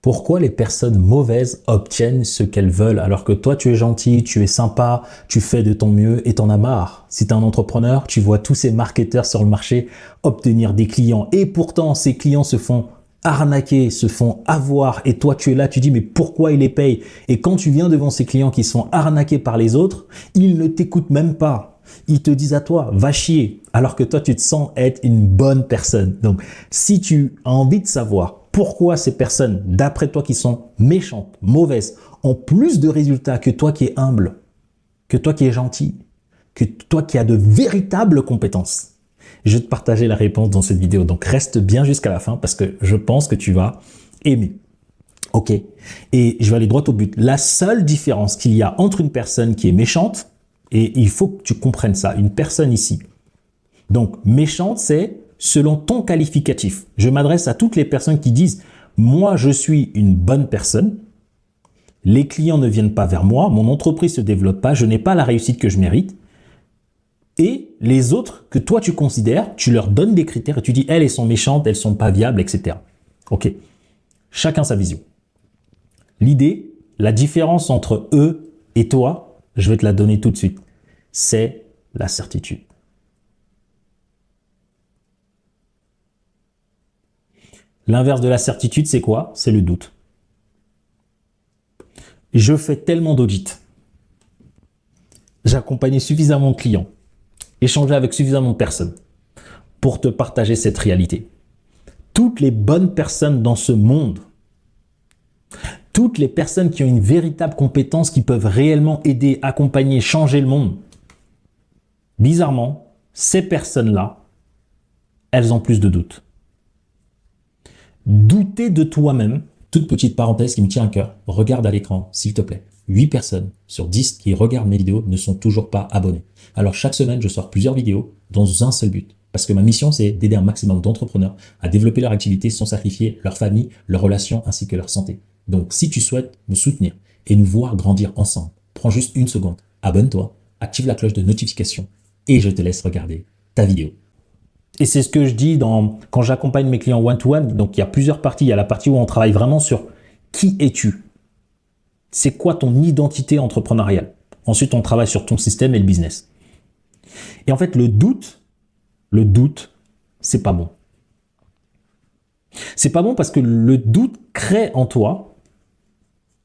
Pourquoi les personnes mauvaises obtiennent ce qu'elles veulent alors que toi tu es gentil, tu es sympa, tu fais de ton mieux et t'en as marre? Si tu es un entrepreneur, tu vois tous ces marketeurs sur le marché obtenir des clients et pourtant ces clients se font arnaquer, se font avoir et toi tu es là, tu dis mais pourquoi ils les payent? Et quand tu viens devant ces clients qui sont arnaqués par les autres, ils ne t'écoutent même pas. Ils te disent à toi, va chier, alors que toi tu te sens être une bonne personne. Donc si tu as envie de savoir pourquoi ces personnes, d'après toi, qui sont méchantes, mauvaises, ont plus de résultats que toi qui es humble, que toi qui es gentil, que toi qui as de véritables compétences? Je vais te partager la réponse dans cette vidéo. Donc, reste bien jusqu'à la fin parce que je pense que tu vas aimer. Ok. Et je vais aller droit au but. La seule différence qu'il y a entre une personne qui est méchante, et il faut que tu comprennes ça, une personne ici. Donc, méchante, c'est selon ton qualificatif. Je m'adresse à toutes les personnes qui disent « Moi, je suis une bonne personne, les clients ne viennent pas vers moi, mon entreprise ne se développe pas, je n'ai pas la réussite que je mérite. » Et les autres que toi, tu considères, tu leur donnes des critères et tu dis « Elles sont méchantes, elles sont pas viables, etc. » Ok. Chacun sa vision. L'idée, la différence entre eux et toi, je vais te la donner tout de suite. C'est la certitude. L'inverse de la certitude, c'est quoi? C'est le doute. Je fais tellement d'audits. J'ai accompagné suffisamment de clients, échangé avec suffisamment de personnes pour te partager cette réalité. Toutes les bonnes personnes dans ce monde, toutes les personnes qui ont une véritable compétence, qui peuvent réellement aider, accompagner, changer le monde, bizarrement, ces personnes-là, elles ont plus de doutes. Douter de toi-même, toute petite parenthèse qui me tient à cœur, regarde à l'écran, s'il te plaît. 8 personnes sur 10 qui regardent mes vidéos ne sont toujours pas abonnés. Alors chaque semaine, je sors plusieurs vidéos dans un seul but. Parce que ma mission, c'est d'aider un maximum d'entrepreneurs à développer leur activité sans sacrifier leur famille, leurs relations ainsi que leur santé. Donc si tu souhaites me soutenir et nous voir grandir ensemble, prends juste une seconde, abonne-toi, active la cloche de notification et je te laisse regarder ta vidéo. Et c'est ce que je dis quand j'accompagne mes clients one-to-one. Donc, il y a plusieurs parties. Il y a la partie où on travaille vraiment sur qui es-tu? C'est quoi ton identité entrepreneuriale? Ensuite, on travaille sur ton système et le business. Et en fait, le doute, c'est pas bon. C'est pas bon parce que le doute crée en toi,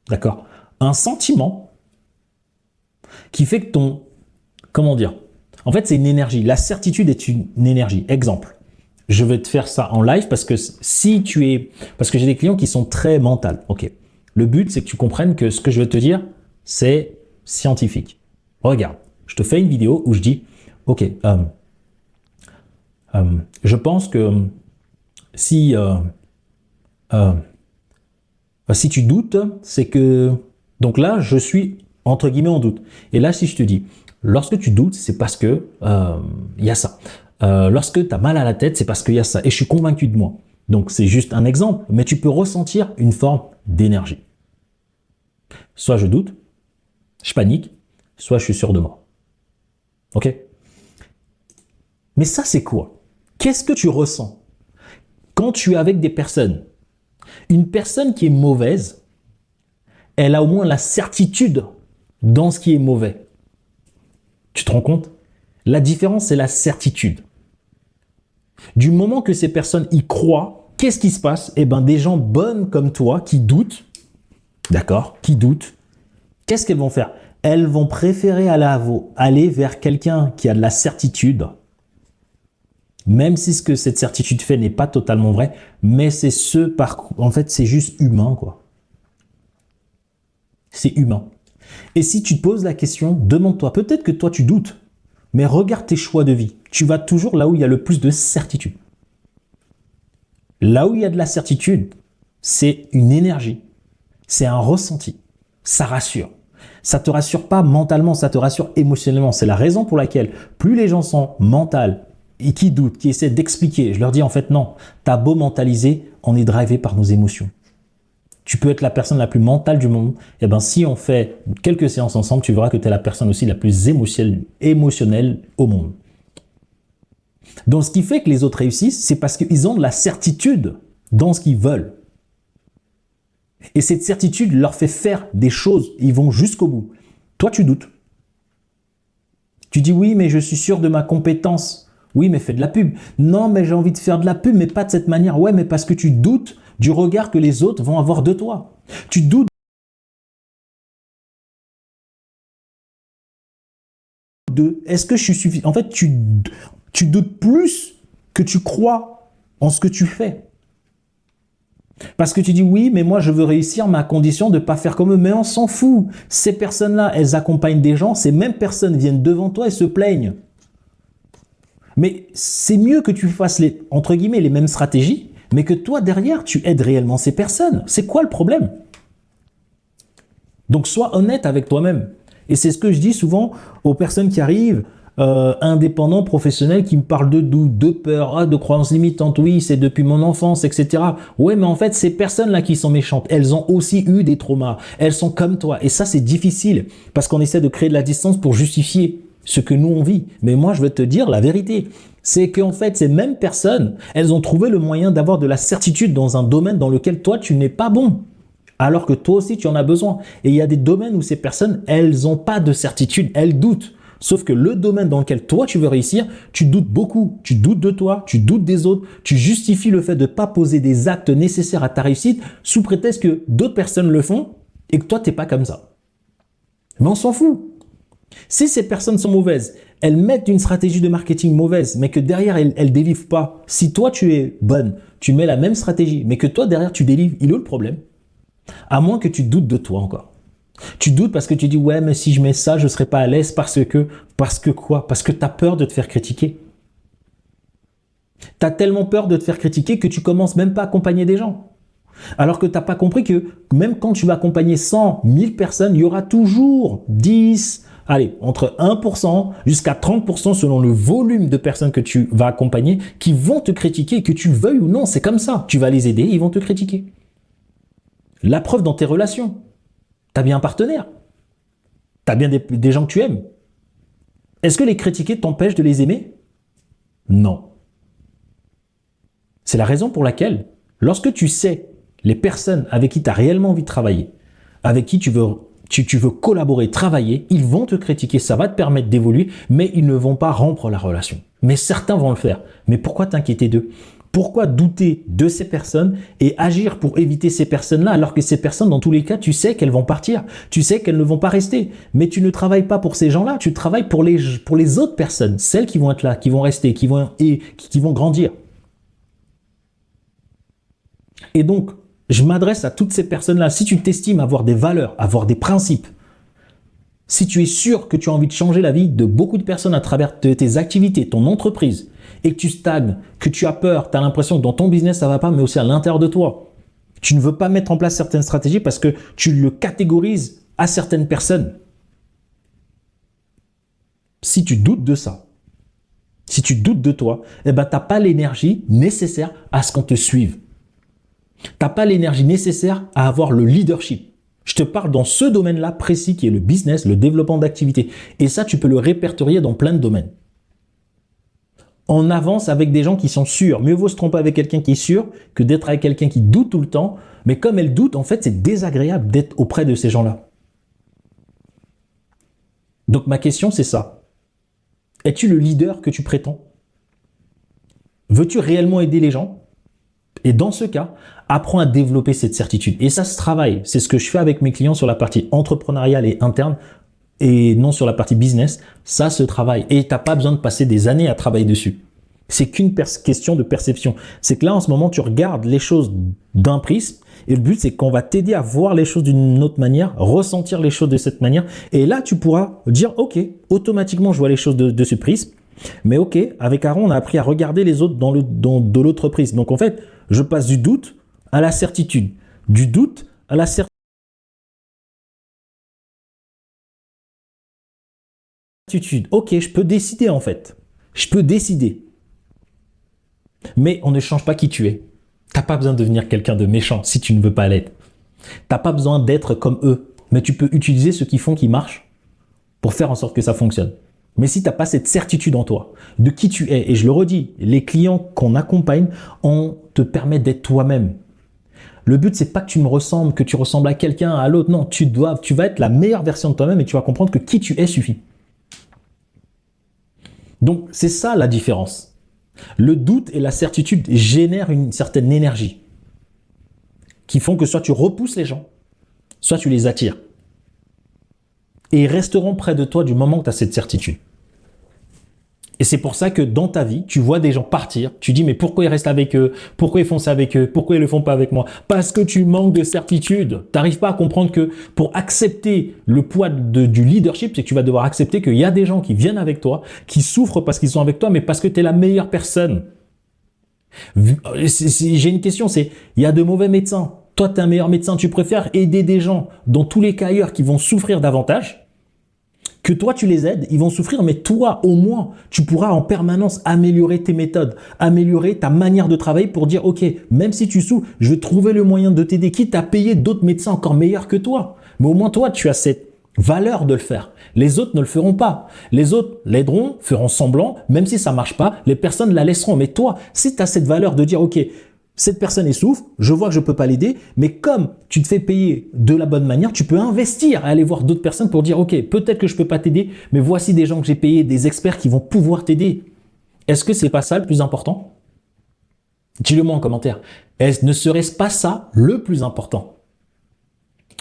d'accord, un sentiment qui fait que comment dire? En fait, c'est une énergie. La certitude est une énergie. Exemple, je vais te faire ça en live parce que parce que j'ai des clients qui sont très mentaux. Ok. Le but, c'est que tu comprennes que ce que je vais te dire, c'est scientifique. Regarde, je te fais une vidéo où je dis, ok, je pense que si tu doutes, c'est que, donc là, je suis entre guillemets en doute. Et là, si je te dis, lorsque tu doutes, c'est parce que y a ça. Lorsque tu as mal à la tête, c'est parce qu'il y a ça. Et je suis convaincu de moi. Donc, c'est juste un exemple, mais tu peux ressentir une forme d'énergie. Soit je doute, je panique, soit je suis sûr de moi. Ok? Mais ça, c'est quoi? Qu'est-ce que tu ressens quand tu es avec des personnes? Une personne qui est mauvaise, elle a au moins la certitude dans ce qui est mauvais. Tu te rends compte? La différence, c'est la certitude. Du moment que ces personnes y croient, qu'est-ce qui se passe? Eh bien, des gens bonnes comme toi qui doutent, d'accord, qui doutent, qu'est-ce qu'elles vont faire? Elles vont préférer aller vers quelqu'un qui a de la certitude, même si ce que cette certitude fait n'est pas totalement vrai, mais c'est en fait, c'est juste humain, quoi. C'est humain. Et si tu te poses la question, demande-toi, peut-être que toi tu doutes, mais regarde tes choix de vie. Tu vas toujours là où il y a le plus de certitude. Là où il y a de la certitude, c'est une énergie, c'est un ressenti, ça rassure. Ça ne te rassure pas mentalement, ça te rassure émotionnellement. C'est la raison pour laquelle plus les gens sont mentales et qui doutent, qui essaient d'expliquer, je leur dis en fait non, t'as beau mentaliser, on est drivé par nos émotions. Tu peux être la personne la plus mentale du monde. Et ben, si on fait quelques séances ensemble, tu verras que tu es la personne aussi la plus émotionnelle au monde. Donc, ce qui fait que les autres réussissent, c'est parce qu'ils ont de la certitude dans ce qu'ils veulent. Et cette certitude leur fait faire des choses. Ils vont jusqu'au bout. Toi, tu doutes. Tu dis oui, mais je suis sûr de ma compétence. Oui, mais fais de la pub. Non, mais j'ai envie de faire de la pub, mais pas de cette manière. Ouais, mais parce que tu doutes du regard que les autres vont avoir de toi. Tu doutes de est-ce que je suis suffisant. En fait, tu doutes plus que tu crois en ce que tu fais. Parce que tu dis oui, mais moi je veux réussir, mais à condition de ne pas faire comme eux. Mais on s'en fout. Ces personnes-là, elles accompagnent des gens, ces mêmes personnes viennent devant toi et se plaignent. Mais c'est mieux que tu fasses les, entre guillemets, les mêmes stratégies, mais que toi derrière, tu aides réellement ces personnes. C'est quoi le problème? Donc sois honnête avec toi-même. Et c'est ce que je dis souvent aux personnes qui arrivent, indépendants, professionnels, qui me parlent de doute, de peur, de croyances limitantes. Oui, c'est depuis mon enfance, etc. Ouais, mais en fait, ces personnes-là qui sont méchantes, elles ont aussi eu des traumas. Elles sont comme toi. Et ça, c'est difficile parce qu'on essaie de créer de la distance pour justifier ce que nous on vit. Mais moi, je vais te dire la vérité. C'est qu'en fait, ces mêmes personnes, elles ont trouvé le moyen d'avoir de la certitude dans un domaine dans lequel toi, tu n'es pas bon. Alors que toi aussi, tu en as besoin. Et il y a des domaines où ces personnes, elles n'ont pas de certitude, elles doutent. Sauf que le domaine dans lequel toi, tu veux réussir, tu doutes beaucoup. Tu doutes de toi, tu doutes des autres, tu justifies le fait de ne pas poser des actes nécessaires à ta réussite sous prétexte que d'autres personnes le font et que toi, tu n'es pas comme ça. Mais on s'en fout. Si ces personnes sont mauvaises, elles mettent une stratégie de marketing mauvaise, mais que derrière, elles ne délivrent pas. Si toi, tu es bonne, tu mets la même stratégie, mais que toi, derrière, tu délivres, il est où le problème? À moins que tu doutes de toi encore. Tu doutes parce que tu dis, ouais, mais si je mets ça, je ne serai pas à l'aise parce que quoi? Parce que tu as peur de te faire critiquer. Tu as tellement peur de te faire critiquer que tu commences même pas à accompagner des gens. Alors que tu n'as pas compris que même quand tu vas accompagner 100, 1000 personnes, il y aura toujours 10, allez, entre 1% jusqu'à 30% selon le volume de personnes que tu vas accompagner qui vont te critiquer, que tu veuilles ou non, c'est comme ça. Tu vas les aider, ils vont te critiquer. La preuve dans tes relations. Tu as bien un partenaire. Tu as bien des gens que tu aimes. Est-ce que les critiquer t'empêche de les aimer? Non. C'est la raison pour laquelle, lorsque tu sais les personnes avec qui tu as réellement envie de travailler, avec qui tu veux collaborer, travailler, ils vont te critiquer, ça va te permettre d'évoluer, mais ils ne vont pas rompre la relation. Mais certains vont le faire. Mais pourquoi t'inquiéter d'eux? Pourquoi douter de ces personnes et agir pour éviter ces personnes-là alors que ces personnes, dans tous les cas, tu sais qu'elles vont partir, tu sais qu'elles ne vont pas rester. Mais tu ne travailles pas pour ces gens-là, tu travailles pour les autres personnes, celles qui vont être là, qui vont rester, qui vont grandir. Et donc, je m'adresse à toutes ces personnes-là. Si tu t'estimes avoir des valeurs, avoir des principes, si tu es sûr que tu as envie de changer la vie de beaucoup de personnes à travers tes activités, ton entreprise, et que tu stagnes, que tu as peur, tu as l'impression que dans ton business, ça ne va pas, mais aussi à l'intérieur de toi. Tu ne veux pas mettre en place certaines stratégies parce que tu le catégorises à certaines personnes. Si tu doutes de ça, si tu doutes de toi, eh ben, tu n'as pas l'énergie nécessaire à ce qu'on te suive. Tu n'as pas l'énergie nécessaire à avoir le leadership. Je te parle dans ce domaine-là précis qui est le business, le développement d'activité. Et ça, tu peux le répertorier dans plein de domaines. On avance avec des gens qui sont sûrs. Mieux vaut se tromper avec quelqu'un qui est sûr que d'être avec quelqu'un qui doute tout le temps. Mais comme elle doute, en fait, c'est désagréable d'être auprès de ces gens-là. Donc ma question, c'est ça. Es-tu le leader que tu prétends? Veux-tu réellement aider les gens? Et dans ce cas, apprends à développer cette certitude. Et ça se travaille. C'est ce que je fais avec mes clients sur la partie entrepreneuriale et interne et non sur la partie business. Ça se travaille. Et tu n'as pas besoin de passer des années à travailler dessus. C'est qu'une question de perception. C'est que là, en ce moment, tu regardes les choses d'un prisme et le but, c'est qu'on va t'aider à voir les choses d'une autre manière, ressentir les choses de cette manière. Et là, tu pourras dire, OK, automatiquement, je vois les choses de ce prisme. Mais OK, avec Aaron, on a appris à regarder les autres de l'autre prisme. Donc en fait, je passe du doute à la certitude. Du doute à la certitude. OK, je peux décider en fait. Je peux décider. Mais on ne change pas qui tu es. Tu n'as pas besoin de devenir quelqu'un de méchant si tu ne veux pas l'être. Tu n'as pas besoin d'être comme eux. Mais tu peux utiliser ce qu'ils font qui marche pour faire en sorte que ça fonctionne. Mais si tu n'as pas cette certitude en toi de qui tu es, et je le redis, les clients qu'on accompagne, on te permet d'être toi-même. Le but, c'est pas que tu me ressembles, que tu ressembles à quelqu'un, à l'autre. Non, tu vas être la meilleure version de toi-même et tu vas comprendre que qui tu es suffit. Donc, c'est ça la différence. Le doute et la certitude génèrent une certaine énergie qui font que soit tu repousses les gens, soit tu les attires. Et ils resteront près de toi du moment que tu as cette certitude. Et c'est pour ça que dans ta vie, tu vois des gens partir, tu dis mais pourquoi ils restent avec eux? Pourquoi ils font ça avec eux? Pourquoi ils le font pas avec moi? Parce que tu manques de certitude. Tu n'arrives pas à comprendre que pour accepter le poids du leadership, c'est que tu vas devoir accepter qu'il y a des gens qui viennent avec toi, qui souffrent parce qu'ils sont avec toi, mais parce que tu es la meilleure personne. J'ai une question, c'est il y a de mauvais médecins. Toi, tu es un meilleur médecin, tu préfères aider des gens dans tous les cas ailleurs qui vont souffrir davantage que toi, tu les aides, ils vont souffrir, mais toi, au moins, tu pourras en permanence améliorer tes méthodes, améliorer ta manière de travailler pour dire, OK, même si tu souffres, je vais trouver le moyen de t'aider, quitte à payer d'autres médecins encore meilleurs que toi. Mais au moins, toi, tu as cette valeur de le faire. Les autres ne le feront pas. Les autres l'aideront, feront semblant, même si ça marche pas, les personnes la laisseront. Mais toi, si tu as cette valeur de dire, OK, cette personne est souffre, je vois que je peux pas l'aider, mais comme tu te fais payer de la bonne manière, tu peux investir et aller voir d'autres personnes pour dire, OK, peut-être que je peux pas t'aider, mais voici des gens que j'ai payés, des experts qui vont pouvoir t'aider. Est-ce que c'est pas ça le plus important? Dis-le moi en commentaire. Ne serait-ce pas ça le plus important?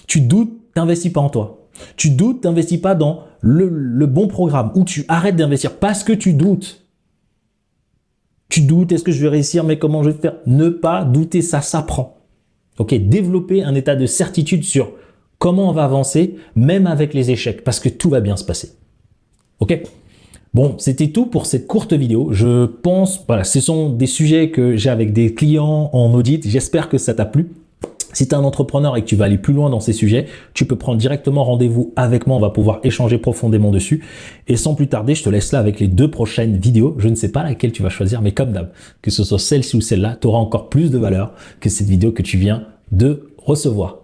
Tu doutes, t'investis pas en toi. Tu doutes, t'investis pas dans le bon programme, ou tu arrêtes d'investir parce que tu doutes. Tu doutes, est-ce que je vais réussir, mais comment je vais faire? Ne pas douter, ça s'apprend. Ok, développer un état de certitude sur comment on va avancer, même avec les échecs, parce que tout va bien se passer. Ok? Bon, c'était tout pour cette courte vidéo. Je pense, voilà, ce sont des sujets que j'ai avec des clients en audit. J'espère que ça t'a plu. Si tu es un entrepreneur et que tu vas aller plus loin dans ces sujets, tu peux prendre directement rendez-vous avec moi. On va pouvoir échanger profondément dessus. Et sans plus tarder, je te laisse là avec les 2 prochaines vidéos. Je ne sais pas laquelle tu vas choisir, mais comme d'hab, que ce soit celle-ci ou celle-là, tu auras encore plus de valeur que cette vidéo que tu viens de recevoir.